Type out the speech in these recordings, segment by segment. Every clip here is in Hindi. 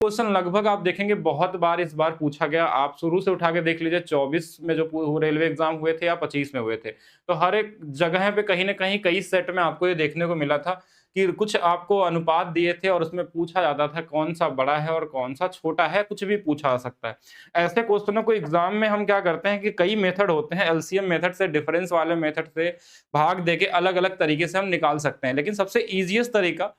क्वेश्चन लगभग आप देखेंगे बहुत बार इस बार पूछा गया। आप शुरू से उठा के देख लीजिए 24 में जो रेलवे एग्जाम हुए थे या 25 में हुए थे, तो हर एक जगह पे कहीं न कहीं कई सेट में आपको ये देखने को मिला था कि कुछ आपको अनुपात दिए थे और उसमें पूछा जाता था कौन-सा बड़ा है और कौन-सा छोटा है, कुछ भी पूछा जा सकता है। ऐसे क्वेश्चनों को एग्जाम में हम क्या करते हैं कि कई मेथड होते हैं, एलसीएम मेथड से, डिफरेंस वाले मेथड से, भाग देके अलग-अलग तरीके से हम निकाल सकते हैं। लेकिन सबसे ईज़ीएस्ट तरीका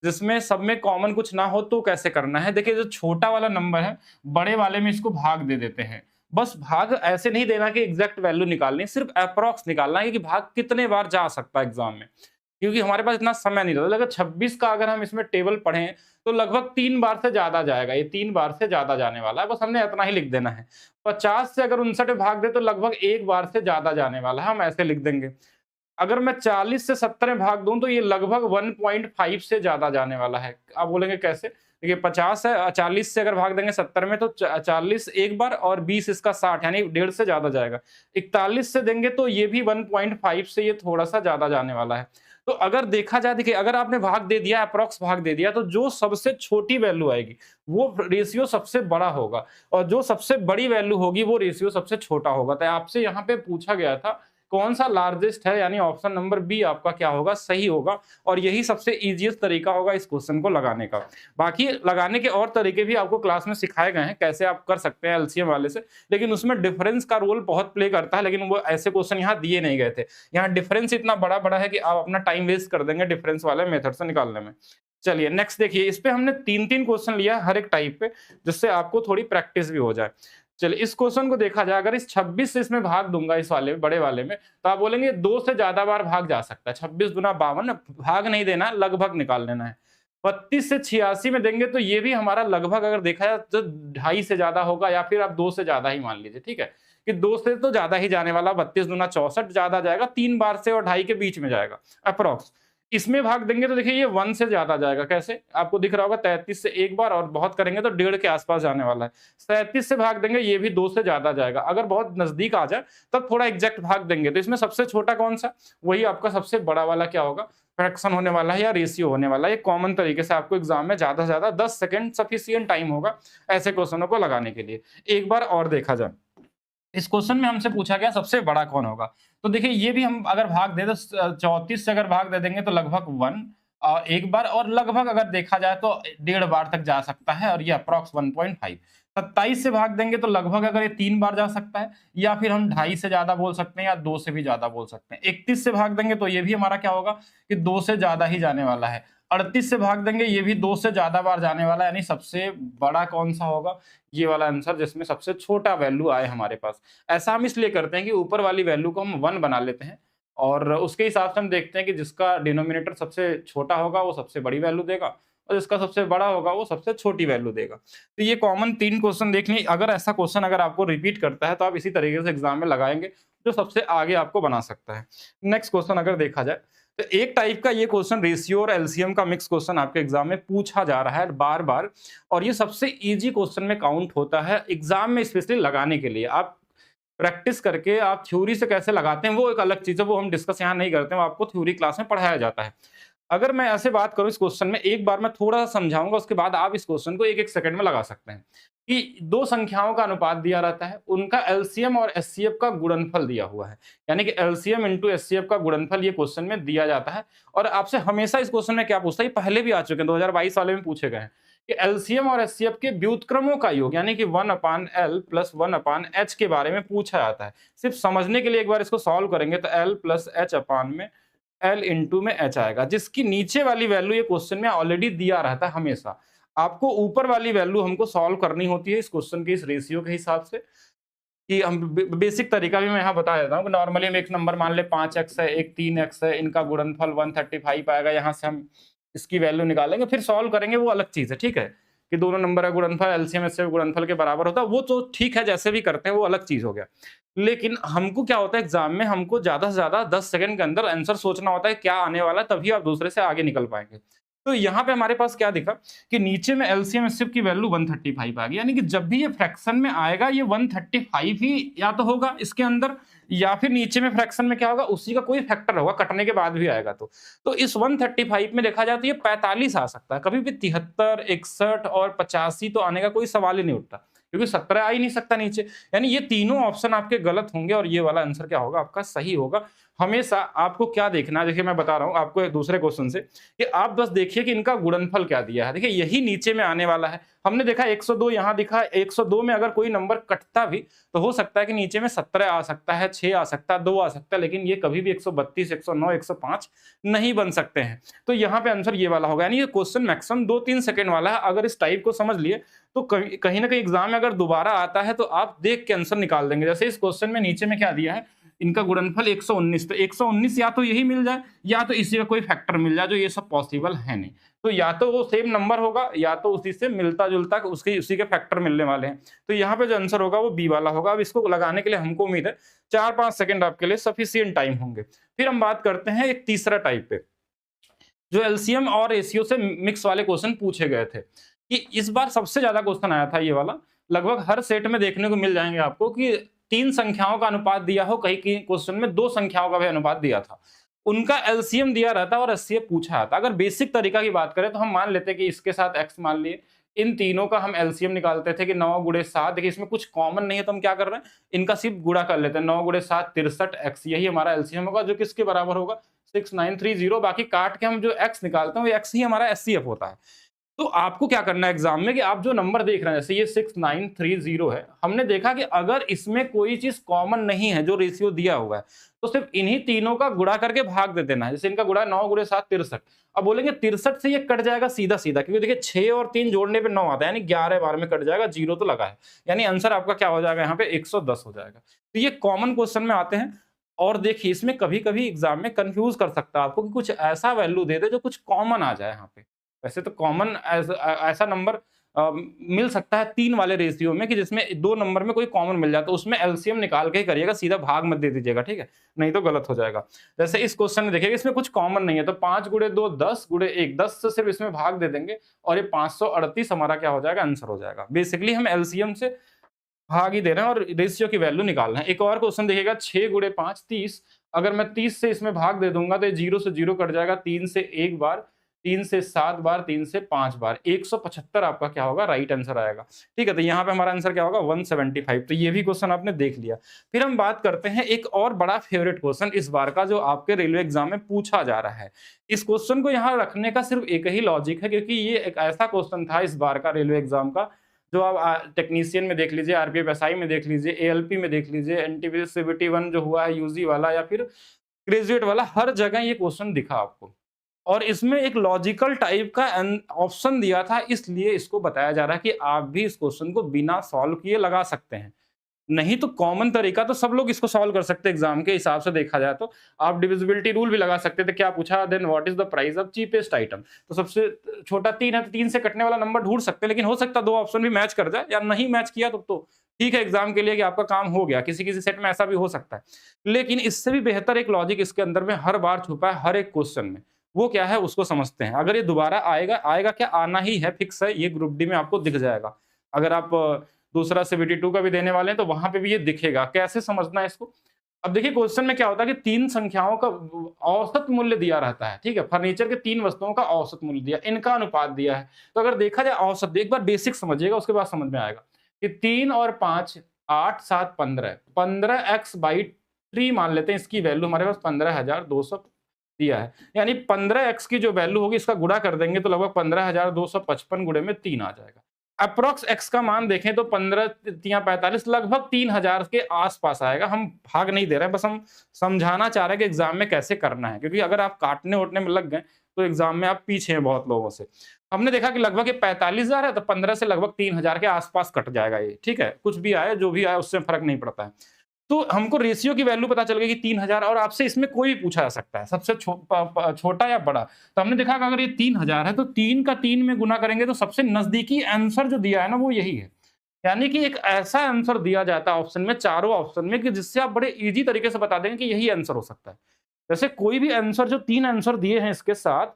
जिसमें सब में कॉमन कुछ ना हो तो कैसे करना है? देखिए जो छोटा वाला नंबर है, बड़े वाले में इसको भाग दे देते हैं। बस भाग ऐसे नहीं देना कि एग्ज़ैक्ट वैल्यू निकालनी है, सिर्फ़ एप्रॉक्स निकालना है कि भाग कितने बार जा सकता है एग्ज़ाम में। क्योंकि हमारे पास इतना समय नहीं रहता। अगर 26 का अगर हम इसमें टेबल पढ़ें, तो लगभग 3 बार से ज़्यादा जाएगा। ये 3 बार से ज़्यादा जाने वाला है, बस हमने इतना ही लिख देना है। 50 से अगर 59 में भाग दें, तो लगभग 1 बार से ज़्यादा जाने वाला है, हम ऐसे लिख देंगे। अगर मैं 40 से 70 में भाग दूँ तो ये लगभग 1.5 से ज़्यादा जाने वाला है। आप बोलेंगे कैसे? देखिए 50 है 40 से अगर भाग देंगे 70 में तो 40 एक बार और 20 इसका 60 यानी 1.5 से ज़्यादा जाएगा। 41 से देंगे तो ये भी 1.5 से ये थोड़ा-सा ज़्यादा जाने वाला है। तो अगर देखा जाए देखिए अगर आपने भाग दे दिया अप्रॉक्स भाग दे दिया तो जो सबसे छोटी वैल्यू आएगी, वो रेशियो सबसे बड़ा होगा और जो सबसे बड़ी वैल्यू होगी वो रेशियो सबसे छोटा होगा। तो आपसे यहाँ पे पूछा गया था कौन सा लार्जेस्ट है यानी ऑप्शन नंबर बी आपका क्या होगा सही होगा और यही सबसे ईजीएस्ट तरीका होगा इस क्वेश्चन को लगाने का। बाकी लगाने के और तरीके भी आपको क्लास में सिखाए गए हैं कैसे आप कर सकते हैं एलसीएम वाले से, लेकिन उसमें डिफरेंस का रोल बहुत प्ले करता है, लेकिन वो ऐसे क्वेश्चन यहाँ दिए नहीं गए थे। यहाँ डिफरेंस इतना बड़ा बड़ा है कि आप अपना टाइम वेस्ट कर देंगे डिफरेंस वाले मेथड से निकालने में। चलिए नेक्स्ट देखिए, इस पे हमने 3-3 क्वेश्चन लिया है हर एक टाइप पे, जिससे आपको थोड़ी प्रैक्टिस भी हो जाए। चलिए इस क्वेश्चन को देखा जाए, अगर इस 26 से इसमें भाग दूंगा इस वाले में, बड़े वाले में, तो आप बोलेंगे 2 से ज्यादा बार भाग जा सकता है। 26 दूना 52, भाग नहीं देना, लगभग निकाल लेना है। 32 से 86 में देंगे तो ये भी हमारा लगभग अगर देखा जाए तो 2.5 से ज्यादा होगा, या फिर आप 2 से ज्यादा ही मान लीजिए, ठीक है कि 2 से तो ज्यादा ही जाने वाला। 32 दूना 64 ज्यादा जाएगा, 3 बार से और 2.5 के बीच में जाएगा अप्रोक्स। इसमें भाग देंगे तो देखिए ये 1 से ज्यादा जाएगा। कैसे? आपको दिख रहा होगा 33 से एक बार और बहुत करेंगे तो 1.5 के आसपास जाने वाला है। 37 से भाग देंगे, ये भी 2 से ज्यादा जाएगा। अगर बहुत नजदीक आ जाए तब थोड़ा एग्जैक्ट भाग देंगे। तो इसमें सबसे छोटा कौन सा? वही आपका सबसे बड़ा वाला क्या होगा, फ्रैक्शन होने वाला है या रेशियो होने वाला है। ये कॉमन तरीके से आपको एग्जाम में ज्यादा से ज्यादा 10 सेकंड सफिशिएंट टाइम होगा ऐसे क्वेश्चनों को लगाने के लिए। एक बार और देखा जाए, इस क्वेश्चन में हमसे पूछा गया सबसे बड़ा कौन होगा। तो देखिए ये भी हम अगर भाग दे तो 34 से अगर भाग दे देंगे तो लगभग 1 एक बार, और लगभग अगर देखा जाए तो 1.5 बार तक जा सकता है और ये अप्रॉक्स 1.5। 27 से भाग देंगे तो लगभग अगर ये 3 बार जा सकता है, या फिर हम 2.5 से ज्यादा बोल सकते हैं या 2 से भी ज्यादा बोल सकते हैं। 31 से भाग देंगे तो ये भी हमारा क्या होगा कि 2 से ज्यादा ही जाने वाला है। 38 से भाग देंगे, ये भी 2 से ज्यादा बार जाने वाला है, यानी सबसे बड़ा कौन सा होगा, ये वाला आंसर जिसमें सबसे छोटा वैल्यू आए हमारे पास। ऐसा हम इसलिए करते हैं कि ऊपर वाली वैल्यू को हम 1 बना लेते हैं और उसके हिसाब से हम देखते हैं कि जिसका डिनोमिनेटर सबसे छोटा होगा वो सबसे बड़ी वैल्यू देगा और जिसका सबसे बड़ा होगा वो सबसे छोटी वैल्यू देगा। तो ये कॉमन 3 क्वेश्चन देख लिए। अगर ऐसा क्वेश्चन अगर आपको रिपीट करता है तो आप इसी तरीके से एग्जाम में लगाएंगे, जो सबसे आगे आपको बना सकता है। नेक्स्ट क्वेश्चन अगर देखा जाए तो एक टाइप का ये क्वेश्चन रेशियो और एलसीएम का मिक्स क्वेश्चन आपके एग्जाम में पूछा जा रहा है बार बार, और ये सबसे इजी क्वेश्चन में काउंट होता है एग्जाम में स्पेशली लगाने के लिए। आप प्रैक्टिस करके आप थ्योरी से कैसे लगाते हैं वो एक अलग चीज है, वो हम डिस्कस यहाँ नहीं करते हैं, वो आपको थ्योरी क्लास में पढ़ाया जाता है। अगर मैं ऐसे बात करूं इस क्वेश्चन में, एक बार मैं थोड़ा सा समझाऊंगा, उसके बाद आप इस क्वेश्चन को एक एक सेकंड में लगा सकते हैं। कि दो संख्याओं का अनुपात दिया रहता है, उनका एलसीएम और एचसीएफ का गुणनफल दिया हुआ है, यानी कि एलसीएम इंटू एचसीएफ का गुणनफल ये क्वेश्चन में दिया जाता है। और आपसे हमेशा इस क्वेश्चन में क्या पूछता है, ये पहले भी आ चुके हैं, 2022 वाले में पूछे गए हैं कि एलसीएम और एचसीएफ के व्युत्क्रमों का योग यानी कि 1/L + 1/H के बारे में पूछा जाता है। सिर्फ समझने के लिए एक बार इसको सॉल्व करेंगे तो L + H में L इंटू में H आएगा, जिसकी नीचे वाली वैल्यू ये क्वेश्चन में ऑलरेडी दिया रहता है। हमेशा आपको ऊपर वाली वैल्यू हमको सॉल्व करनी होती है इस क्वेश्चन के इस रेशियो के हिसाब से। कि हम बेसिक तरीका भी मैं यहाँ बता देता हूँ कि नॉर्मली हम एक नंबर मान ले 5x है, एक 3x है, इनका गुणनफल 135 आएगा, यहाँ से हम इसकी वैल्यू निकालेंगे, फिर सॉल्व करेंगे, वो अलग चीज है। ठीक है कि दोनों नंबर का गुणनफल एलसीएम एचसीएफ गुणनफल के बराबर होता है, वो तो ठीक है, जैसे भी करते हैं वो अलग चीज हो गया। लेकिन हमको क्या होता है एग्जाम में, हमको ज्यादा से ज्यादा 10 सेकंड के अंदर आंसर सोचना होता है क्या आने वाला है, तभी आप दूसरे से आगे निकल पाएंगे। तो यहाँ पे हमारे पास क्या दिखा कि नीचे में एलसीएम एचसीएफ की वैल्यू 135 आ गई, यानी कि जब भी ये फ्रैक्शन में आएगा ये 135 ही या तो होगा इसके अंदर, या फिर नीचे में फ्रैक्शन में क्या होगा, उसी का कोई फैक्टर होगा, कटने के बाद भी आएगा तो इस 135 में देखा जाए तो ये 45 आ सकता है, कभी भी 73, 61 और 85 तो आने का कोई सवाल ही नहीं उठता, क्योंकि 17 आ ही नहीं सकता नीचे। यानी ये तीनों ऑप्शन आपके गलत होंगे और ये वाला आंसर क्या होगा, आपका सही होगा। हमेशा आपको क्या देखना है, देखिए मैं बता रहा हूं आपको दूसरे क्वेश्चन से, कि आप बस देखिए कि इनका गुणनफल क्या दिया है। देखिए यही नीचे में आने वाला है, हमने देखा 102 यहां दिखा, 102 में अगर कोई नंबर कटता भी तो हो सकता है कि नीचे में 17 आ सकता है, 6 आ सकता है, 2 आ सकता है, लेकिन ये कभी भी 132, 109, 105 नहीं बन सकते हैं। तो यहाँ पे आंसर ये वाला होगा। यानी ये क्वेश्चन मैक्सिमम 2-3 सेकंड वाला है। अगर इस टाइप को समझ लिए तो कहीं ना कहीं एग्जाम में अगर दोबारा आता है तो आप देख के आंसर निकाल देंगे। जैसे इस क्वेश्चन में नीचे में क्या दिया है, इनका गुणनफल 119, तो 119 या तो यही मिल जाए या तो इसी का कोई फैक्टर मिल जाए, जो ये सब पॉसिबल है नहीं। तो या तो वो सेम नंबर होगा या तो उसी से मिलता जुलता उसके उसी के फैक्टर मिलने वाले हैं। तो यहाँ पे जो आंसर होगा वो बी वाला होगा। अब इसको लगाने के लिए हमको उम्मीद है 4-5 सेकंड आपके लिए सफिशियंट टाइम होंगे। फिर हम बात करते हैं एक तीसरा टाइप पे, जो एलसीएम और रेशियो से मिक्स वाले क्वेश्चन पूछे गए थे। कि इस बार सबसे ज्यादा क्वेश्चन आया था ये वाला, लगभग हर सेट में देखने को मिल जाएंगे आपको कि 3 संख्याओं का अनुपात दिया हो, कहीं क्वेश्चन में 2 संख्याओं का भी अनुपात दिया था, उनका एलसीएम दिया रहता और एचसीएफ पूछा आता। अगर बेसिक तरीका की बात करें तो हम मान लेते कि इसके साथ एक्स मान लिए, इन तीनों का हम एलसीएम निकालते थे कि 9 गुणे 7। देखिए इसमें कुछ कॉमन नहीं है तो हम क्या कर रहे हैं, इनका सिर्फ गुणा कर लेते हैं। 9 गुणे 7 63 एक्स, यही हमारा एलसीएम होगा, जो किसके बराबर होगा 6930। बाकी काट के हम जो एक्स निकालते हैं वो एक्स ही हमारा एचसीएफ होता है। तो आपको क्या करना है एग्जाम में कि आप जो नंबर देख रहे हैं, जैसे ये 6930 है, हमने देखा कि अगर इसमें कोई चीज कॉमन नहीं है जो रेशियो दिया हुआ है तो सिर्फ इन्हीं तीनों का गुणा करके भाग दे देना है। जैसे इनका गुणा 9 गुणे 7 63। अब बोलेंगे 63 से ये कट जाएगा सीधा सीधा, क्योंकि देखिए 6 और 3 जोड़ने पे 9 आता है, यानी 11 बार में कट जाएगा, जीरो तो लगा है, यानी आंसर आपका क्या हो जाएगा यहाँ पे 110 हो जाएगा। तो ये कॉमन क्वेश्चन में आते हैं। और देखिए इसमें कभी कभी एग्जाम में कंफ्यूज कर सकता है आपको कि कुछ ऐसा वैल्यू दे दे जो कुछ कॉमन आ जाए यहाँ पे। वैसे तो कॉमन ऐसा नंबर मिल सकता है 3 वाले रेशियो में कि जिसमें 2 नंबर में कोई कॉमन मिल जाए, तो उसमें एलसीएम निकाल के ही करिएगा, सीधा भाग मत दे दीजिएगा, ठीक है, नहीं तो गलत हो जाएगा। जैसे इस क्वेश्चन में देखिएगा इसमें कुछ कॉमन नहीं है, तो 5 गुणे 2 10 गुणे 1 10 से सिर्फ इसमें भाग दे देंगे और ये 538 हमारा क्या हो जाएगा, आंसर हो जाएगा। बेसिकली हम एलसीएम से भाग ही दे रहे हैं और रेशियो की वैल्यू निकाल रहे हैं। एक और क्वेश्चन देखिएगा 6 गुणे 5 30, अगर मैं 30 से इसमें भाग दे दूंगा तो ये 0 से 0 कट जाएगा, 3 से 1 बार, 3 से 7 बार, 3 से 5 बार, 175 आपका क्या होगा, राइट आंसर आएगा। ठीक है, तो यहाँ पे हमारा आंसर क्या होगा 175। तो ये भी क्वेश्चन आपने देख लिया। फिर हम बात करते हैं एक और बड़ा फेवरेट क्वेश्चन इस बार का, जो आपके रेलवे एग्जाम में पूछा जा रहा है। इस क्वेश्चन को यहाँ रखने का सिर्फ एक ही लॉजिक है, क्योंकि ये एक ऐसा क्वेश्चन था इस बार का रेलवे एग्जाम का, जो आप टेक्नीशियन में देख लीजिए, आरपीएफ एसआई में देख लीजिए, एएलपी में देख लीजिए, एनटीपीसी सीबीटी 1 जो हुआ है यूजी वाला या फिर ग्रेजुएट वाला, हर जगह ये क्वेश्चन दिखा आपको। और इसमें एक लॉजिकल टाइप का ऑप्शन दिया था, इसलिए इसको बताया जा रहा है कि आप भी इस क्वेश्चन को बिना सॉल्व किए लगा सकते हैं। नहीं तो कॉमन तरीका तो सब लोग इसको सॉल्व कर सकते हैं एग्जाम के हिसाब से देखा जाए तो। आप डिविजिबिलिटी रूल भी लगा सकते थे। क्या पूछा, then what is the price of cheapest item, तो सबसे छोटा 3 है तो 3 से कटने वाला नंबर ढूंढ सकते हैं, लेकिन हो सकता है 2 ऑप्शन भी मैच कर जाए, या नहीं मैच किया तो ठीक है एग्जाम के लिए कि आपका काम हो गया। किसी किसी सेट में ऐसा भी हो सकता है, लेकिन इससे भी बेहतर एक लॉजिक इसके अंदर में हर बार छुपा है, हर एक क्वेश्चन में। वो क्या है उसको समझते हैं। अगर ये दोबारा आएगा, आएगा क्या, आना ही है, फिक्स है, ये ग्रुप डी में आपको दिख जाएगा। अगर आप दूसरा सीबीटी 2 का भी देने वाले हैं तो वहां पे भी ये दिखेगा। कैसे समझना है इसको, अब देखिए क्वेश्चन में क्या होता है कि 3 संख्याओं का औसत मूल्य दिया रहता है, ठीक है, फर्नीचर के 3 वस्तुओं का औसत मूल्य दिया, इनका अनुपात दिया है। तो अगर देखा जाए औसत, एक बार बेसिक समझिएगा उसके बाद समझ में आएगा कि 3 और 5 8 7 15 15x/3 मान लेते हैं, इसकी वैल्यू हमारे पास 15,200 दिया है। यानी 15x की जो वैल्यू होगी इसका गुणा कर देंगे तो लगभग 15,255 गुणे में 3 आ जाएगा। अप्रोक्स x का मान देखें तो 15 3 45 लगभग 3000 के आसपास आएगा। हम भाग नहीं दे रहे हैं, बस हम समझाना चाह रहे हैं कि एग्जाम में कैसे करना है, क्योंकि अगर आप काटने उठने में लग गए तो एग्जाम में आप पीछे हैं बहुत लोगों से। हमने देखा कि लगभग ये 45,000 है, तो 15 से लगभग 3000 के आसपास कट जाएगा ये, ठीक है, कुछ भी आए जो भी आए उससे फर्क नहीं पड़ता है। तो हमको रेशियो की वैल्यू पता चल गई कि 3000, और आपसे इसमें कोई भी पूछा जा सकता है, सबसे छोटा या बड़ा। तो हमने देखा कि अगर ये 3000 है तो 3 का 3 में गुना करेंगे तो सबसे नजदीकी आंसर जो दिया है ना वो यही है। यानी कि एक ऐसा आंसर दिया जाता है ऑप्शन में, चारों ऑप्शन में, कि जिससे आप बड़े इजी तरीके से बता देंगे कि यही आंसर हो सकता है। जैसे कोई भी आंसर, जो 3 आंसर दिए हैं इसके साथ,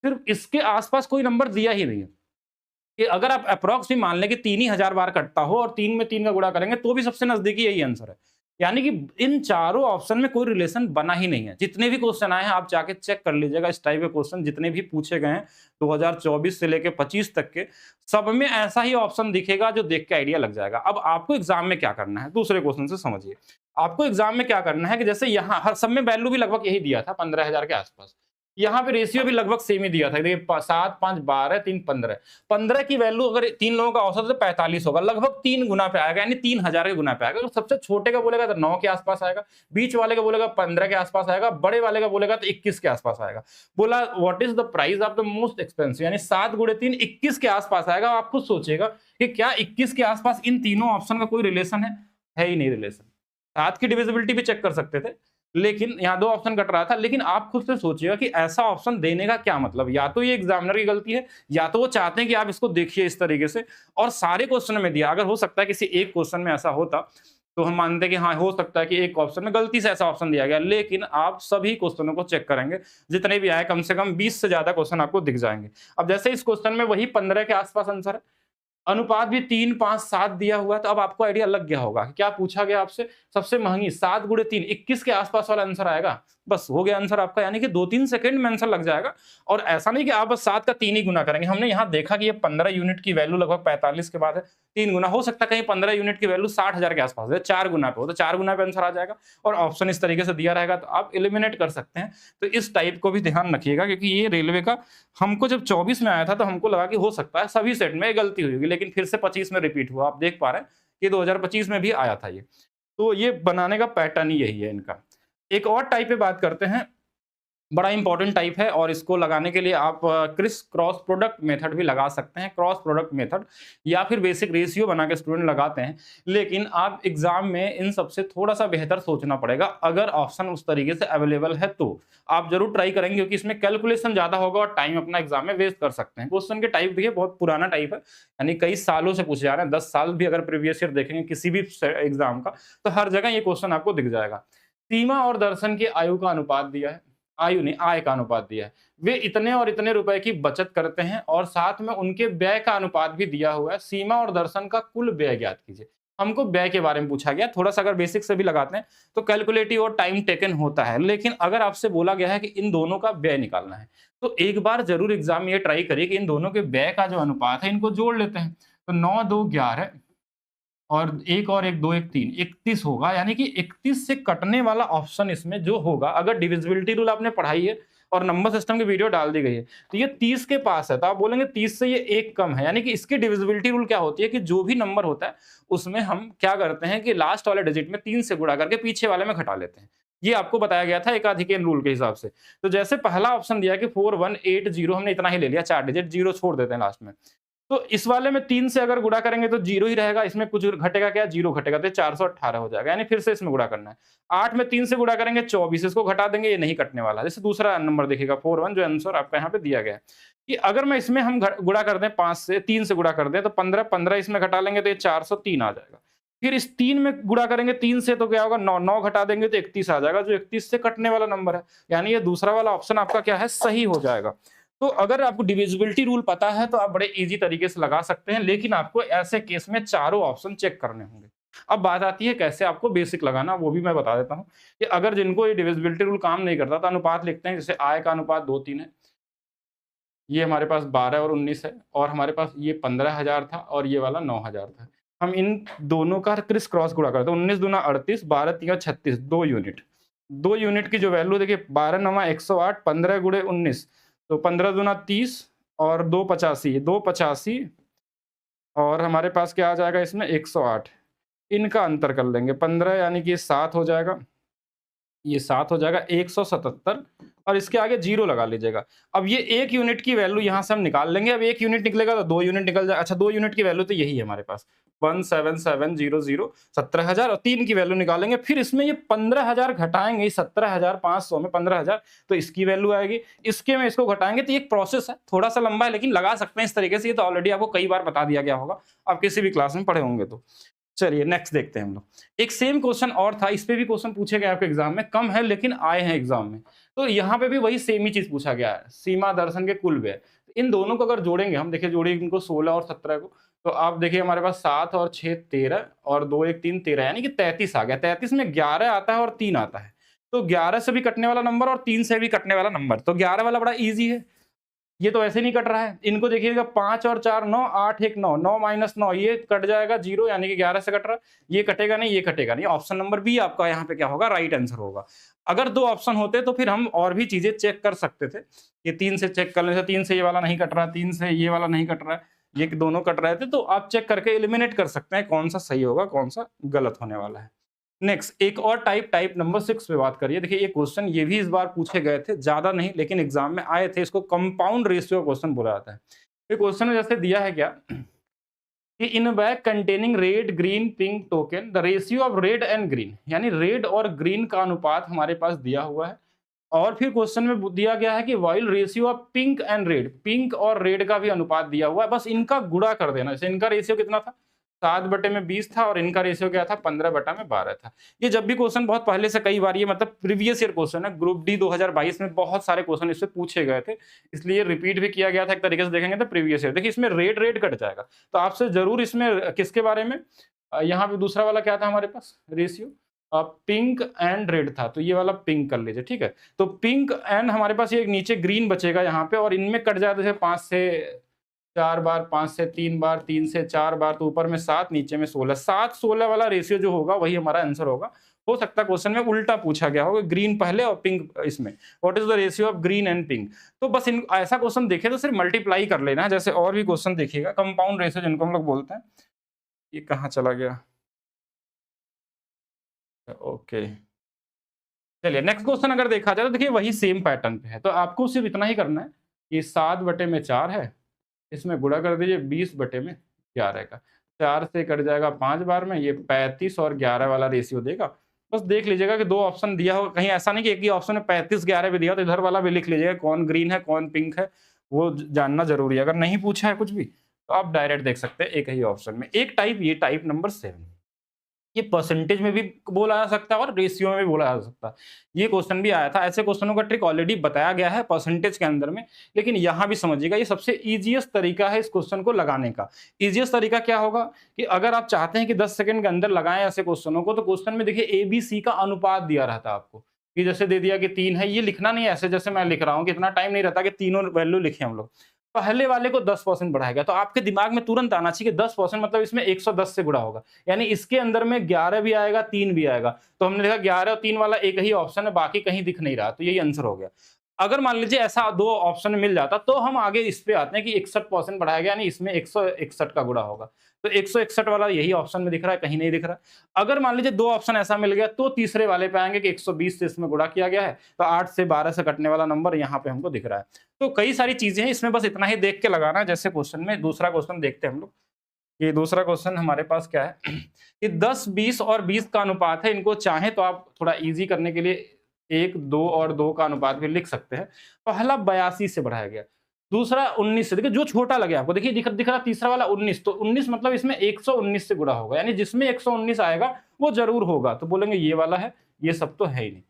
सिर्फ इसके आसपास कोई नंबर दिया ही नहीं है। कि अगर आप अप्रॉक्स भी मान लें कि 3 ही 1000 बार कटता हो और 3 में 3 का गुणा करेंगे तो भी सबसे नजदीकी यही आंसर है। यानी कि इन चारों ऑप्शन में कोई रिलेशन बना ही नहीं है। जितने भी क्वेश्चन आए हैं आप जाके चेक कर लीजिएगा, इस टाइप के क्वेश्चन जितने भी पूछे गए हैं 2024 से लेके 25 तक के, सब में ऐसा ही ऑप्शन दिखेगा जो देख के आइडिया लग जाएगा। अब आपको एग्जाम में क्या करना है, दूसरे क्वेश्चन से समझिए। आपको एग्जाम में क्या करना है कि जैसे यहाँ हर सब में वैल्यू भी लगभग यही दिया था 15,000 के आसपास। यहाँ पे रेशियो भी लगभग सेम ही दिया था, देखिए 7, 5, 12, 3, 15। 15 की वैल्यू अगर 3 लोगों का औसत है तो 45 होगा, लगभग 3 गुना पे आएगा, यानी 3000 के गुना पे आएगा। अगर सबसे छोटे का बोलेगा तो 9 के आसपास आएगा, बीच वाले का बोलेगा 15 के आसपास आएगा, बड़े वाले का बोलेगा तो 21 के आसपास आएगा। बोला what is the price of the most expensive, यानी 7 गुणे 3 21 के आसपास आएगा। आप खुद सोचिएगा कि क्या 21 के आसपास इन तीनों ऑप्शन का कोई रिलेशन है ही नहीं रिलेशन। 7 की डिविजिबिलिटी भी चेक कर सकते थे, लेकिन यहाँ 2 ऑप्शन कट रहा था। लेकिन आप खुद से सोचिएगा कि ऐसा ऑप्शन देने का क्या मतलब, या तो ये एग्जामिनर की गलती है, या तो वो चाहते हैं कि आप इसको देखिए इस तरीके से और सारे क्वेश्चन में दिया। अगर हो सकता है किसी एक क्वेश्चन में ऐसा होता तो हम मानते हैं कि हाँ हो सकता है कि एक ऑप्शन में गलती से ऐसा ऑप्शन दिया गया, लेकिन आप सभी क्वेश्चनों को चेक करेंगे, जितने भी आए कम से कम 20 से ज्यादा क्वेश्चन आपको दिख जाएंगे। अब जैसे इस क्वेश्चन में वही 15 के आसपास आंसर है, अनुपात भी 3, 5, 7 दिया हुआ है, तो अब आपको आइडिया लग गया होगा कि क्या पूछा गया आपसे। सबसे महंगी 7 गुणे 3 21 के आसपास वाला आंसर आएगा, बस हो गया आंसर आपका, यानी कि 2-3 सेकंड में आंसर लग जाएगा। और ऐसा नहीं कि आप बस 7 का 3 ही गुना करेंगे। हमने यहाँ देखा कि ये 15 यूनिट की वैल्यू लगभग 45 के बाद है, 3 गुना हो सकता है, कहीं 15 यूनिट की वैल्यू 60,000 के आसपास है, 4 गुना पे हो तो 4 गुना पे आंसर आ जाएगा। और ऑप्शन इस तरीके से दिया रहेगा तो आप एलिमिनेट कर सकते हैं। तो इस टाइप को भी ध्यान रखिएगा, क्योंकि ये रेलवे का हमको जब 24 में आया था तो हमको लगा कि हो सकता है सभी सेट में गलती हुई होगी, लेकिन फिर से 25 में रिपीट हुआ। आप देख पा रहे हैं कि 2025 में भी आया था ये। तो ये बनाने का पैटर्न ही यही है इनका। एक और टाइप पे बात करते हैं, बड़ा इंपॉर्टेंट टाइप है, और इसको लगाने के लिए आप क्रिस क्रॉस प्रोडक्ट मेथड भी लगा सकते हैं, क्रॉस प्रोडक्ट मेथड, या फिर बेसिक रेशियो बना के स्टूडेंट लगाते हैं। लेकिन आप एग्जाम में इन सबसे थोड़ा सा बेहतर सोचना पड़ेगा। अगर ऑप्शन उस तरीके से अवेलेबल है तो आप जरूर ट्राई करेंगे, क्योंकि इसमें कैलकुलेशन ज्यादा होगा और टाइम अपना एग्जाम में वेस्ट कर सकते हैं। क्वेश्चन के टाइप देखिए बहुत पुराना टाइप है, यानी कई सालों से पूछे जा रहे हैं। 10 साल भी अगर प्रीवियस ईयर देखेंगे किसी भी एग्जाम का, तो हर जगह ये क्वेश्चन आपको दिख जाएगा। सीमा और दर्शन की आयु का अनुपात दिया है, आयु नहीं आय का अनुपात दिया है। वे इतने और इतने रुपए की बचत करते हैं, और साथ में उनके व्यय का अनुपात भी दिया हुआ है। सीमा और दर्शन का कुल व्यय ज्ञात कीजिए। हमको व्यय के बारे में पूछा गया, थोड़ा सा अगर बेसिक से भी लगाते हैं तो कैलकुलेटिव और टाइम टेकन होता है। लेकिन अगर आपसे बोला गया है कि इन दोनों का व्यय निकालना है, तो एक बार जरूर एग्जाम में ये ट्राई करिए कि इन दोनों के व्यय का जो अनुपात है इनको जोड़ लेते हैं। तो 9, 2, 11 और 1 और 1, 2, 1, 3, 31 होगा। यानी कि 31 से कटने वाला ऑप्शन इसमें जो होगा, अगर डिविजिबिलिटी रूल आपने पढ़ाई है और नंबर सिस्टम की वीडियो डाल दी गई है, तो ये 30 के पास है, तो आप बोलेंगे 30 से ये 1 कम है। यानी कि इसकी डिविजिबिलिटी रूल क्या होती है कि जो भी नंबर होता है उसमें हम क्या करते हैं कि लास्ट वाले डिजिट में 3 से गुणा करके पीछे वाले में घटा लेते हैं। ये आपको बताया गया था एकाधिकेन रूल के हिसाब से। तो जैसे पहला ऑप्शन दिया कि 4180, हमने इतना ही ले लिया, 4 डिजिट, 0 छोड़ देते हैं लास्ट में। तो इस वाले में 3 से अगर गुणा करेंगे तो 0 ही रहेगा, इसमें कुछ घटेगा क्या, 0 घटेगा, तो 418 हो जाएगा। यानी फिर से इसमें गुणा करना है। 8 में 3 से गुणा करेंगे 24, इसको घटा देंगे, ये नहीं कटने वाला। जैसे दूसरा नंबर देखिएगा 41, जो आंसर आपका यहाँ पे दिया गया है, कि अगर मैं इसमें हम गुणा कर दें 5 से, 3 से गुणा कर दें तो 15, 15 इसमें घटा लेंगे तो ये 403 आ जाएगा। फिर इस 3 में गुणा करेंगे 3 से तो क्या होगा, 9, 9 घटा देंगे तो 31 आ जाएगा, जो 31 से कटने वाला नंबर है। यानी ये दूसरा वाला ऑप्शन आपका क्या है, सही हो जाएगा। तो अगर आपको डिविजिबिलिटी रूल पता है तो आप बड़े इजी तरीके से लगा सकते हैं, लेकिन आपको ऐसे केस में चारों ऑप्शन चेक करने होंगे। अब बात आती है कैसे आपको बेसिक लगाना, वो भी मैं बता देता हूं कि अगर जिनको ये डिविजिबिलिटी रूल काम नहीं करता तो अनुपात लिखते हैं। जैसे आय का अनुपात 2-3 है, ये हमारे पास 12 और 19 है, और हमारे पास ये 15,000 था और ये वाला 9,000 था। हम इन दोनों का क्रिस क्रॉस गुणा करते हैं, 19 दूना 38, 12 तिया 36, 2 यूनिट। 2 यूनिट की जो वैल्यू देखिए, 12 9 108, 15 गुणे 19, तो 15 दूना 30 और 2 85, 2 85, और हमारे पास क्या आ जाएगा इसमें 108। इनका अंतर कर लेंगे, 15 यानी कि 7 हो जाएगा, ये 7 हो जाएगा, 177, और इसके आगे 0 लगा लीजिएगा। अब ये 1 यूनिट की वैल्यू यहाँ से हम निकाल लेंगे। अब 1 यूनिट निकलेगा तो 2 यूनिट निकल जाए। अच्छा, 2 यूनिट की वैल्यू तो यही है हमारे पास, 17700, 17,000, और 3 की वैल्यू निकालेंगे। फिर इसमें ये 15,000 घटाएंगे, 17,500 में 15,000, तो इसकी वैल्यू आएगी। इसके में इसको घटाएंगे, तो ये एक प्रोसेस है, थोड़ा सा लंबा है, लेकिन लगा सकते हैं इस तरीके से। ये तो ऑलरेडी आपको कई बार बता दिया गया होगा, आप किसी भी क्लास में पढ़े होंगे। तो चलिए नेक्स्ट देखते हैं हम लोग। एक सेम क्वेश्चन और था, इस पे भी क्वेश्चन पूछे गए आपके एग्जाम में, कम है लेकिन आए हैं एग्जाम में। तो यहाँ पे भी वही सेम ही चीज पूछा गया है, सीमा दर्शन के कुल व्यय। इन दोनों को अगर जोड़ेंगे हम, देखिए जोड़ेंगे इनको 16 और 17 को, तो आप देखिए हमारे पास 7 और 6 13 और 2 1 3 13 यानी कि 33 आ गया। 33 में 11 आता है और 3 आता है। तो 11 से भी कटने वाला नंबर और 3 से भी कटने वाला नंबर। तो 11 वाला बड़ा ईज़ी है। ये तो ऐसे नहीं कट रहा है। इनको देखिएगा 5 और 4 9, 8 1 9, 9 माइनस 9 ये कट जाएगा 0 यानी कि 11 से कट रहा है। ये कटेगा नहीं, ये कटेगा नहीं। ऑप्शन नंबर बी आपका यहाँ पे क्या होगा? राइट आंसर होगा। अगर 2 ऑप्शन होते तो फिर हम और भी चीज़ें चेक कर सकते थे। ये 3 से चेक कर लेते, 3 से ये वाला नहीं कट रहा, 3 से ये वाला नहीं कट रहा है, ये दोनों कट रहे थे, तो आप चेक करके एलिमिनेट कर सकते हैं कौन सा सही होगा, कौन सा गलत होने वाला है। नेक्स्ट एक और टाइप नंबर 6 पे बात करिए। देखिए ये क्वेश्चन ये भी इस बार पूछे गए थे, ज्यादा नहीं लेकिन एग्जाम में आए थे। इसको कंपाउंड रेशियो क्वेश्चन बोला जाता है। ये क्वेश्चन में जैसे दिया है क्या कि इन bag containing red green pink token the ratio of red and green, यानी रेड और ग्रीन का अनुपात हमारे पास दिया हुआ है। और फिर क्वेश्चन में दिया गया है कि while ratio of pink and red, pink और रेड का भी अनुपात दिया हुआ है, बस इनका गुणा कर देना। जैसे इनका रेशियो कितना था? 7/20 था और इनका रेशियो क्या था? 15/12 था। ये जब भी क्वेश्चन बहुत पहले से कई बार, ये मतलब प्रीवियस ईयर क्वेश्चन है, ग्रुप डी 2022 में बहुत सारे क्वेश्चन इससे पूछे गए थे, इसलिए रिपीट भी किया गया था। एक तरीके से देखेंगे तो प्रीवियस ईयर। देखिए इसमें रेड रेड कट जाएगा, तो आपसे जरूर इसमें किसके बारे में, यहाँ पे दूसरा वाला क्या था हमारे पास रेशियो, पिंक एंड रेड था, तो ये वाला पिंक कर लीजिए, ठीक है। तो पिंक एंड हमारे पास ये नीचे ग्रीन बचेगा यहाँ पे, और इनमें कट जाए जैसे 5 से 4 बार, 5 से 3 बार, 3 से 4 बार, तो ऊपर में 7 नीचे में 16, 7-16 वाला रेशियो जो होगा वही हमारा आंसर होगा। हो सकता है क्वेश्चन में उल्टा पूछा गया होगा, ग्रीन पहले और पिंक इसमें। What is the ratio of green and pink? तो बस इन ऐसा क्वेश्चन देखे तो सिर्फ मल्टीप्लाई कर लेना है। जैसे और भी क्वेश्चन देखिएगा, कंपाउंड रेशियो जिनको हम लोग बोलते हैं। ये कहाँ चला गया? ओके, चलिए नेक्स्ट क्वेश्चन अगर देखा जाए तो देखिए वही सेम पैटर्न पे है। तो आपको सिर्फ इतना ही करना है कि 7/4 है, इसमें गुणा कर दीजिए 20/11 का। 4 से कट जाएगा 5 बार में, ये 35 और 11 वाला रेशियो देगा। बस देख लीजिएगा कि 2 ऑप्शन दिया हो, कहीं ऐसा नहीं कि एक ही ऑप्शन में 35-11 भी दिया, तो इधर वाला भी लिख लीजिएगा कौन ग्रीन है कौन पिंक है, वो जानना जरूरी है। अगर नहीं पूछा है कुछ भी तो आप डायरेक्ट देख सकते हैं एक ही ऑप्शन में। एक टाइप, ये टाइप नंबर 7, ये परसेंटेज में भी बोला जा सकता है और रेशियो में भी बोला जा सकता है। ये क्वेश्चन भी आया था। ऐसे क्वेश्चनों का ट्रिक ऑलरेडी बताया गया है परसेंटेज के अंदर में, लेकिन यहाँ भी समझिएगा ये सबसे ईजीएस्ट तरीका है इस क्वेश्चन को लगाने का। ईजीएस्ट तरीका क्या होगा कि अगर आप चाहते हैं कि 10 सेकंड के अंदर लगाएं ऐसे क्वेश्चनों को, तो क्वेश्चन में देखिए ABC का अनुपात दिया रहता है आपको, कि जैसे दे दिया कि 3 है, ये लिखना नहीं है ऐसे जैसे मैं लिख रहा हूँ कि इतना टाइम नहीं रहता कि तीनों वैल्यू लिखे हम लोग। पहले वाले को 10% बढ़ाएगा, तो आपके दिमाग में तुरंत आना चाहिए कि 10% मतलब इसमें 110 से गुणा होगा, यानी इसके अंदर में 11 भी आएगा 3 भी आएगा। तो हमने देखा 11 और 3 वाला एक ही ऑप्शन है, बाकी कहीं दिख नहीं रहा, तो यही आंसर हो गया। अगर मान लीजिए ऐसा 2 ऑप्शन मिल जाता तो हम आगे इस पे आते हैं कि 61% बढ़ाया गया, यानी इसमें 161 का गुणा होगा। तो 161 वाला यही ऑप्शन में दिख रहा है, कहीं नहीं दिख रहा। अगर मान लीजिए 2 ऑप्शन ऐसा मिल गया तो तीसरे वाले पे आएंगे कि 120 से इसमें गुणा किया गया है, तो 8 से 12 से कटने वाला नंबर यहाँ पे हमको दिख रहा है। तो कई सारी चीजें हैं, इसमें बस इतना ही देख के लगाना है। जैसे क्वेश्चन में दूसरा क्वेश्चन देखते हैं हम लोग। ये दूसरा क्वेश्चन हमारे पास क्या है कि 10 20 और 20 का अनुपात है। इनको चाहे तो आप थोड़ा इजी करने के लिए 1 2 और 2 का अनुपात भी लिख सकते हैं। पहला 82 से बढ़ाया गया, दूसरा 19 से। देखिए जो छोटा लगे आपको, देखिए दिख रहा तीसरा वाला 19, तो 19 मतलब इसमें 119 से गुणा होगा, यानी जिसमें 119 आएगा वो जरूर होगा। तो बोलेंगे ये वाला है, ये सब तो है ही नहीं।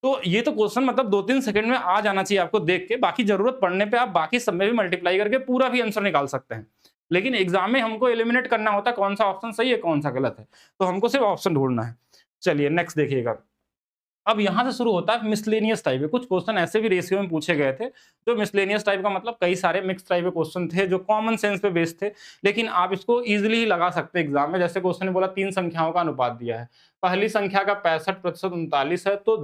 तो ये तो क्वेश्चन मतलब 2-3 सेकंड में आ जाना चाहिए आपको देख के। बाकी जरूरत पड़ने पे आप बाकी सब में भी मल्टीप्लाई करके पूरा भी आंसर निकाल सकते हैं, लेकिन एग्जाम में हमको एलिमिनेट करना होता है कौन सा ऑप्शन सही है कौन सा गलत है, तो हमको सिर्फ ऑप्शन ढूंढना है। चलिए नेक्स्ट देखिएगा। अब यहां से शुरू होता है मिसलेनियस टाइप के कुछ क्वेश्चन। ऐसे भी रेशियो में पूछे गए थे, जो मिसलेनियस टाइप का मतलब कई सारे मिक्स टाइप के क्वेश्चन थे जो कॉमन सेंस पे बेस्ड थे, लेकिन आप इसको इजीली ही लगा सकते हैं एग्जाम में। जैसे क्वेश्चन ने बोला 3 संख्याओं का अनुपात दिया है, पहली संख्या का 65% 39 है, तो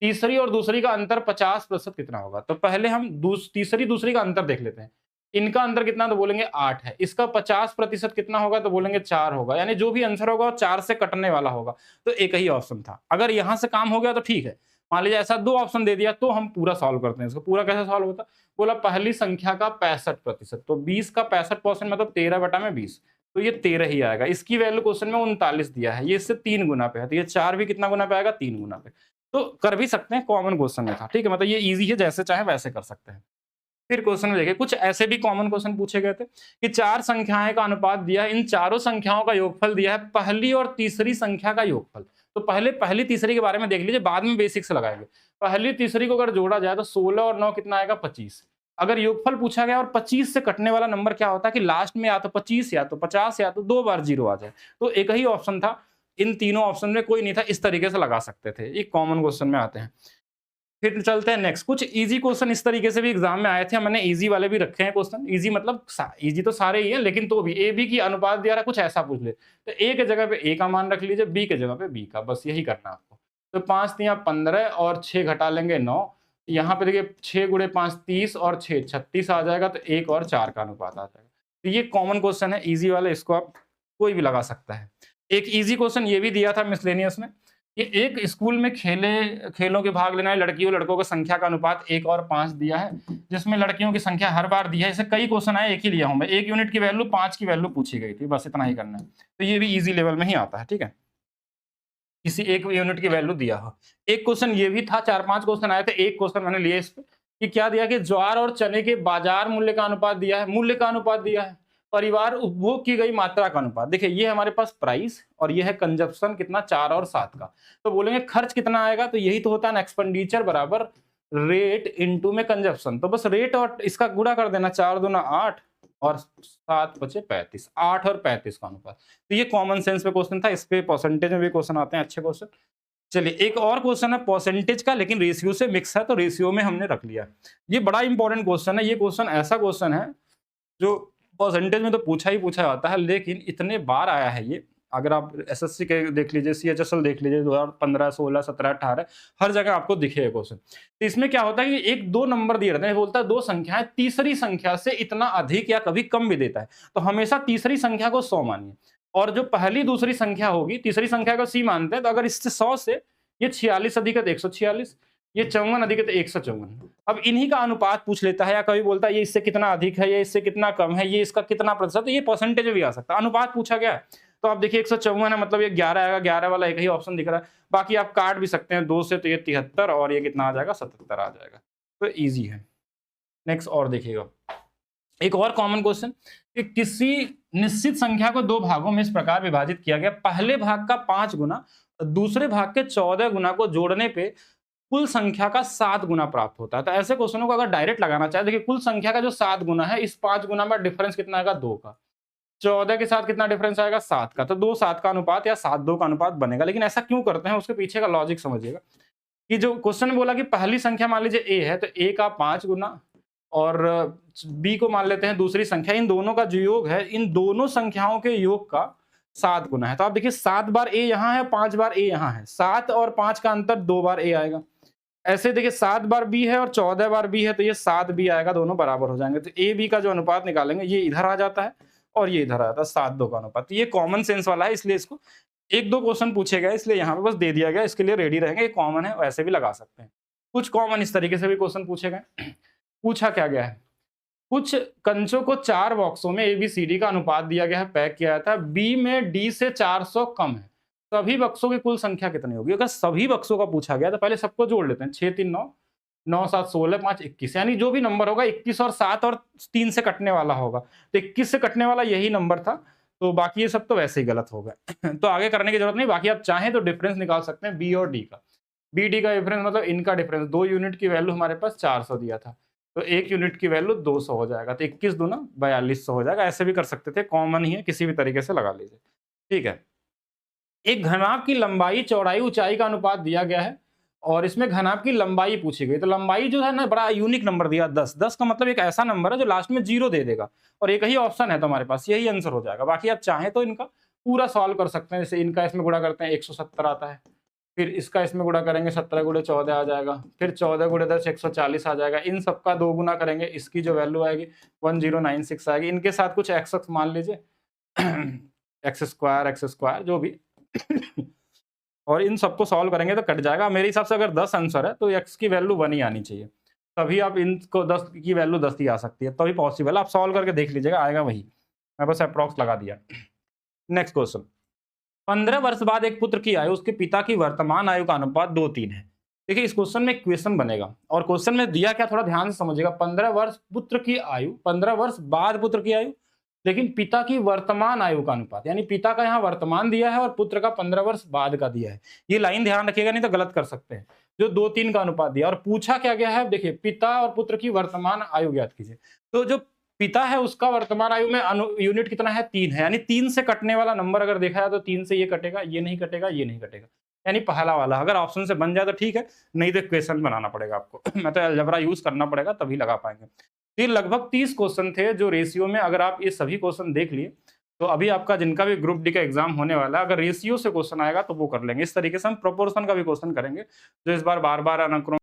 तीसरी और दूसरी का अंतर 50% कितना होगा। तो पहले हम तीसरी दूसरी का अंतर देख लेते हैं। इनका अंतर कितना, तो बोलेंगे 8 है। इसका 50% कितना होगा, तो बोलेंगे 4 होगा, यानी जो भी आंसर होगा वो 4 से कटने वाला होगा। तो एक ही ऑप्शन था। अगर यहां से काम हो गया तो ठीक है। मान लीजिए ऐसा 2 ऑप्शन दे दिया, तो हम पूरा सॉल्व करते हैं इसको। पूरा कैसे सॉल्व होता, बोला पहली संख्या का 65%, तो 20 का 65% मतलब 13/20, तो ये 13 ही आएगा। इसकी वैल्यू क्वेश्चन में 39 दिया है, ये इससे 3 गुना पे है, तो ये 4 भी कितना गुना पे आएगा, 3 गुना पे। तो कर भी सकते हैं, कॉमन क्वेश्चन में था, ठीक है। मतलब ये इजी है, जैसे चाहे वैसे कर सकते हैं। फिर क्वेश्चन में देखिए कुछ ऐसे भी कॉमन क्वेश्चन पूछे गए थे कि 4 संख्याएं का अनुपात दिया है, इन चारों संख्याओं का योगफल दिया है, पहली और तीसरी संख्या का योगफल। तो पहले पहली तीसरी के बारे में देख लीजिए, बाद में बेसिक्स लगाएंगे। पहली तीसरी को अगर जोड़ा जाए तो 16 और 9 कितना आएगा, 25। अगर योगफल पूछा गया और 25 से कटने वाला नंबर क्या होता है कि लास्ट में या तो 25 या तो 50 या तो 2 बार 0 आ जाए, तो एक ही ऑप्शन था, इन तीनों ऑप्शन में कोई नहीं था, इस तरीके से लगा सकते थे। ये कॉमन क्वेश्चन में आते हैं। फिर चलते हैं नेक्स्ट। कुछ इजी क्वेश्चन इस तरीके से भी एग्जाम में आए थे, मैंने इजी वाले भी रखे हैं क्वेश्चन। इजी मतलब इजी तो सारे ही हैं, लेकिन तो भी ए बी की अनुपात दिया रहा, कुछ ऐसा पूछ ले तो ए के जगह पे ए का मान रख लीजिए, बी के जगह पे बी का, बस यही करना है आपको। तो 5 तियां 15 और 6 घटा लेंगे 9, यहाँ पे देखिए 6 गुणे 5 30 और 6 36 आ जाएगा, तो 1 और 4 का अनुपात आ जाएगा। तो ये कॉमन क्वेश्चन है इजी वाला, इसको आप कोई भी लगा सकता है। एक इजी क्वेश्चन ये भी दिया था मिसलेनियस में, ये एक स्कूल में खेलों के भाग लेना है लड़कियों लड़कों की संख्या का अनुपात 1 और 5 दिया है, जिसमें लड़कियों की संख्या हर बार दी है। ऐसे कई क्वेश्चन आए, एक ही लिया हूं मैं, 1 यूनिट की वैल्यू 5 की वैल्यू पूछी गई थी, बस इतना ही करना है। तो ये भी इजी लेवल में ही आता है, ठीक है, किसी एक यूनिट की वैल्यू दिया हो। एक क्वेश्चन ये भी था, 4-5 क्वेश्चन आए थे, एक क्वेश्चन मैंने लिया इस पे कि क्या दिया कि ज्वार और चने के बाजार मूल्य का अनुपात दिया है, मूल्य का अनुपात दिया है, परिवार उपभोग की गई मात्रा का अनुपात। देखिए ये हमारे पास प्राइस और ये है कंजप्शन कितना 4 और 7 का, तो बोलेंगे खर्च कितना आएगा, तो यही तो होता है ना, एक्सपेंडिचर बराबर रेट इनटू में कंजप्शन। तो बस रेट और इसका गुणा कर देना, 4 दूना 8 और 7 बचे 35, 8 और 35 का अनुपात। तो ये कॉमन सेंस पे क्वेश्चन था, इस पे परसेंटेज में भी क्वेश्चन आते हैं अच्छे क्वेश्चन। चलिए एक और क्वेश्चन है परसेंटेज का, लेकिन रेशियो से मिक्स है, तो रेशियो में हमने रख लिया। ये बड़ा इंपॉर्टेंट क्वेश्चन है, ये क्वेश्चन ऐसा क्वेश्चन है जो परसेंटेज में तो पूछा ही पूछा जाता है, लेकिन इतने बार आया है ये। अगर आप एसएससी के देख लीजिए, सीएचएसएल देख लीजिए, 2015, 16, 17, 18 हर जगह आपको दिखेगा क्वेश्चन। तो इसमें क्या होता है कि एक दो नंबर दिए रहते हैं, बोलता है दो संख्याएं तीसरी संख्या से इतना अधिक या कभी कम भी देता है, तो हमेशा तीसरी संख्या को 100 मानिए, और जो पहली दूसरी संख्या होगी तीसरी संख्या को सी मानते हैं, तो अगर इससे 100 से ये 46 अधिक है तो 146, ये 54 अधिक है तो 154। अब इन्हीं का अनुपात पूछ लेता है, या कभी बोलता है ये इससे कितना अधिक है, ये इससे कितना कम है, ये इसका कितना प्रतिशत, तो ये परसेंटेज भी आ सकता है। अनुपात पूछा गया है तो आप देखिए 154 है, मतलब ये 11 आएगा, 11 वाला एक ही ऑप्शन दिख रहा है, बाकी आप काट भी सकते हैं 2 से, तो ये 73 और ये कितना आ जाएगा 77 आ जाएगा। तो इजी है। नेक्स्ट और देखिएगा, एक और कॉमन क्वेश्चन कि किसी निश्चित संख्या को दो भागों में इस प्रकार विभाजित किया गया, पहले भाग का 5 गुना दूसरे भाग के 14 गुना को जोड़ने पे कुल संख्या का 7 गुना प्राप्त होता है। तो ऐसे क्वेश्चनों को अगर डायरेक्ट लगाना चाहे, देखिए कुल संख्या का जो 7 गुना है, इस 5 गुना में डिफरेंस कितना आएगा 2 का, 14 के साथ कितना डिफरेंस आएगा 7 का, तो 2 7 का अनुपात या 7 2 का अनुपात बनेगा। लेकिन ऐसा क्यों करते हैं, उसके पीछे का लॉजिक समझिएगा कि जो क्वेश्चन बोला कि पहली संख्या मान लीजिए ए है, तो ए का 5 गुना और बी को मान लेते हैं दूसरी संख्या, इन दोनों का जो योग है, इन दोनों संख्याओं के योग का 7 गुना है। तो आप देखिए 7 बार ए यहाँ है, 5 बार ए यहाँ है, 7 और 5 का अंतर 2 बार ए आएगा। ऐसे देखिए 7 बार बी है और 14 बार बी है, तो ये 7 बी आएगा, दोनों बराबर हो जाएंगे। तो ए बी का जो अनुपात निकालेंगे, ये इधर आ जाता है और ये इधर आ जाता है, 7 2 का अनुपात। तो ये कॉमन सेंस वाला है, इसलिए इसको एक दो क्वेश्चन पूछे गए इसलिए यहाँ पे बस दे दिया गया, इसके लिए रेडी रहेंगे। ये कॉमन है, वैसे भी लगा सकते हैं। कुछ कॉमन इस तरीके से भी क्वेश्चन पूछे गए। पूछा क्या गया है, कुछ कंचों को 4 बॉक्सों में ABCD का अनुपात दिया गया है, पैक किया था, बी में डी से 400 कम है, सभी बक्सों की कुल संख्या कितनी होगी। अगर सभी बक्सों का पूछा गया तो पहले सबको जोड़ लेते हैं, 6 3 9, 9 7 16, 5 21, यानी जो भी नंबर होगा 21 और 7 और 3 से कटने वाला होगा, तो 21 से कटने वाला यही नंबर था, तो बाकी ये सब तो वैसे ही गलत हो गए। तो आगे करने की जरूरत नहीं, बाकी आप चाहें तो डिफरेंस निकाल सकते हैं बी और डी का। बी डी का डिफरेंस मतलब इनका डिफरेंस, 2 यूनिट की वैल्यू हमारे पास 400 दिया था, तो 1 यूनिट की वैल्यू 200 हो जाएगा, तो 21 दूना 4200 हो जाएगा। ऐसे भी कर सकते थे, कॉमन ही है, किसी भी तरीके से लगा लीजिए, ठीक है। एक घनाभ की लंबाई चौड़ाई ऊंचाई का अनुपात दिया गया है और इसमें घनाभ की लंबाई पूछी गई, तो लंबाई जो है ना बड़ा यूनिक नंबर दिया 10। 10 का मतलब एक ऐसा नंबर है जो लास्ट में 0 दे देगा, और एक ही ऑप्शन है तो हमारे पास यही आंसर हो जाएगा। बाकी आप चाहें तो इनका पूरा सॉल्व कर सकते हैं, जैसे इनका इसमें गुणा करते हैं 170 आता है, फिर इसका इसमें गुणा करेंगे 17 गुणे 14 आ जाएगा, फिर 14 गुणे 10 140 आ जाएगा, इन सबका 2 गुना करेंगे, इसकी जो वैल्यू आएगी 1096 आएगी, इनके साथ कुछ x मान लीजिए एक्स स्क्वायर जो भी और इन सबको सॉल्व करेंगे तो कट जाएगा। मेरे हिसाब से अगर 10 आंसर है तो x की वैल्यू 1 ही आनी चाहिए, तभी आप इनको 10 की वैल्यू 10 ही आ सकती है, तभी पॉसिबल। आप सॉल्व करके देख लीजिएगा, आएगा वही, मैं बस अप्रॉक्स लगा दिया। नेक्स्ट क्वेश्चन, 15 वर्ष बाद एक पुत्र की आयु उसके पिता की वर्तमान आयु का अनुपात 2:3 है। देखिए इस क्वेश्चन में क्वेश्चन बनेगा, और क्वेश्चन में दिया क्या, थोड़ा ध्यान से समझिएगा। 15 वर्ष पुत्र की आयु, 15 वर्ष बाद पुत्र की आयु, लेकिन पिता की वर्तमान आयु का अनुपात, यानी पिता का यहाँ वर्तमान दिया है और पुत्र का 15 वर्ष बाद का दिया है। ये लाइन ध्यान रखिएगा, नहीं तो गलत कर सकते हैं। जो 2-3 का अनुपात दिया और पूछा क्या गया है, देखिए पिता और पुत्र की वर्तमान आयु ज्ञात कीजिए। तो जो पिता है उसका वर्तमान आयु में यूनिट कितना है, 3 है, यानी 3 से कटने वाला नंबर अगर देखा जाए तो 3 से ये कटेगा, ये नहीं कटेगा, ये नहीं कटेगा, यानी पहला वाला। अगर ऑप्शन से बन जाए तो ठीक है, नहीं तो इक्वेशन बनाना पड़ेगा आपको। मैं तो अलजेब्रा यूज करना पड़ेगा तभी लगा पाएंगे। ये लगभग 30 क्वेश्चन थे जो रेशियो में, अगर आप ये सभी क्वेश्चन देख लिए तो अभी आपका जिनका भी ग्रुप डी का एग्जाम होने वाला है, अगर रेशियो से क्वेश्चन आएगा तो वो कर लेंगे। इस तरीके से हम प्रोपोर्शन का भी क्वेश्चन करेंगे, जो इस बार बार-बार अनुक्रम